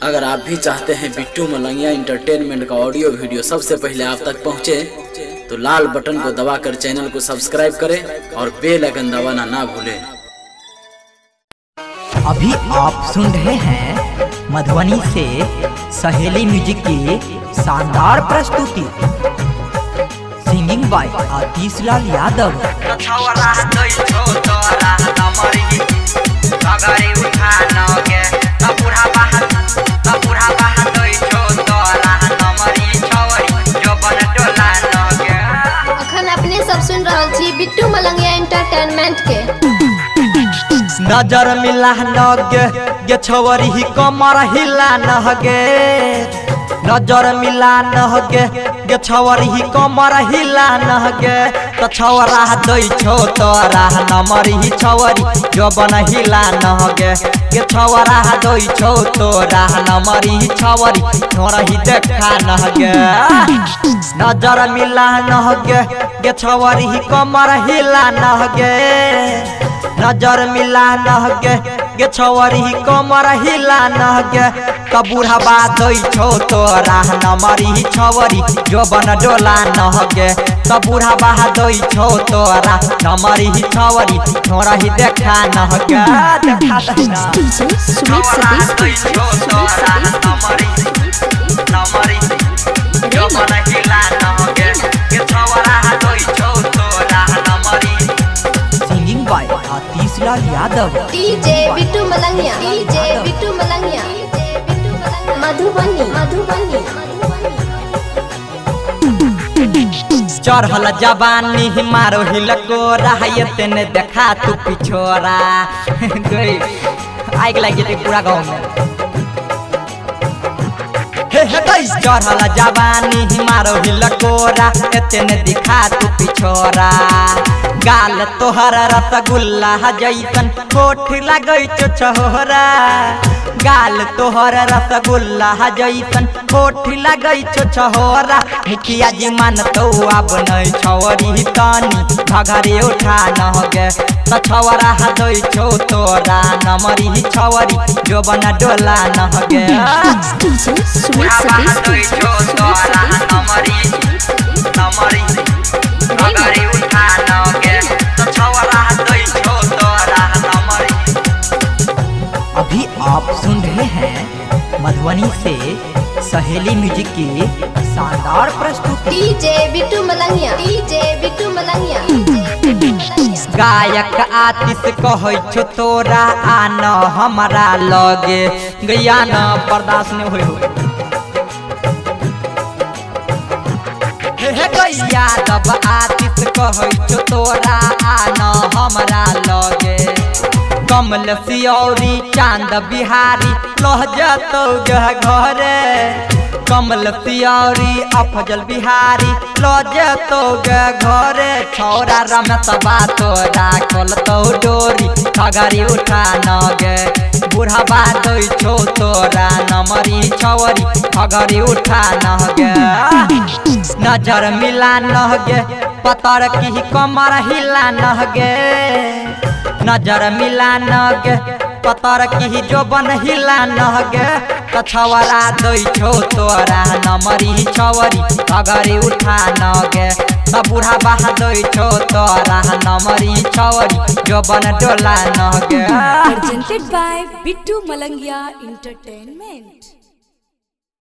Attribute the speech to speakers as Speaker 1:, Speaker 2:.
Speaker 1: अगर आप भी चाहते हैं बिट्टू मलंगिया इंटरटेनमेंट का ऑडियो वीडियो सबसे पहले आप तक पहुंचे, तो लाल बटन को दबाकर चैनल को सब्सक्राइब करें और बेल आइकन दबाना ना भूलें।
Speaker 2: अभी आप सुन रहे हैं मधुबनी से सहेली म्यूजिक की शानदार प्रस्तुति, सिंगिंग बाय आतिश लाल यादव।
Speaker 3: अखन अपने सब सुन रहल छी बिट्टू मलंगिया एंटरटेनमेंट के।
Speaker 2: नजर मिला गे छवरी ही कमर हिला नहगे, नजर मिला गे छवरी ही कमर हिला नहगे, तो छवरा दई छो तोरा नमर ही छवरी जबन हिला नहगे, गे छवरा दई छो तोरा नमर ही छवरी छोरा ही देखा नहगे। नजर मिला गे छवरी ही कमर हिला नहगे, नजर मिला गे छवरी ही कमर हिला नहगे, तो बूढ़ा बात छो तोरा नमर ही छवरी जोबन डोला नहगे, तो बूढ़ा बात छो तोरा नमर ही छवरी छोरा ही देखा नहगे। Singing by Aatish Lal Yadav.
Speaker 3: DJ Bittu Malangiya, DJ Bittu Malangiya, Madhubani Madhubani.
Speaker 2: चढ़ल जवानी मारो हिलको रहा तेने देखा तू पिछोरा गई आग लगी थी पूरा गाँव में। चढ़ल जवानी मारो हिलको रहा तेने दिखा तू पिछोरा, गाल तोहर रसगुल्ला जैसन होठ लगै छो छोरा, गाल तोहर रसगुल्ला जैसन होठ लगै छो छोरा, मुखिया जी मन तो अब नहीं छवरी तनी घघरे उठा नहगे, तो छवरा दई छो तोरा नमरी छवरी जोबन डोला नहगे। अभी आप सुन रहे हैं मधुबनी से सहेली म्यूजिक की शानदार प्रस्तुति,
Speaker 3: डीजे बिट्टू मलंगिया, डीजे बिट्टू मलंगिया।
Speaker 2: गायक आतिश कहै छो तोरा आन हमारा लगे, गैया न बर्दाश्त नहीं होय यादव। आतिश कहै छो तोरा आन हमारा लगे, कमल सियौरी चांद बिहारी लह जतौ घरे, कमल सियौरी अफजल बिहारी लह जतौ घरे, छौरा रमेश तोरा खोलतौ डोरी घघरी उठा नगे, बूढ़ा बात छो तोरा नमरी छवरी घघरी उठा नगे। नजर मिला नहगे पतर की कमर हिला नहगे, नजर मिला नगे पतर की जोबन हिला नहगे, तो छवरा दई छो तोरा नमरी छवरी घघरी उठा नगे, तो बूढ़ा बाहा दई छो तोरा नमरी छवरी जोबन डोला नहगे।
Speaker 4: Presented by Bittu Malangiya Entertainment।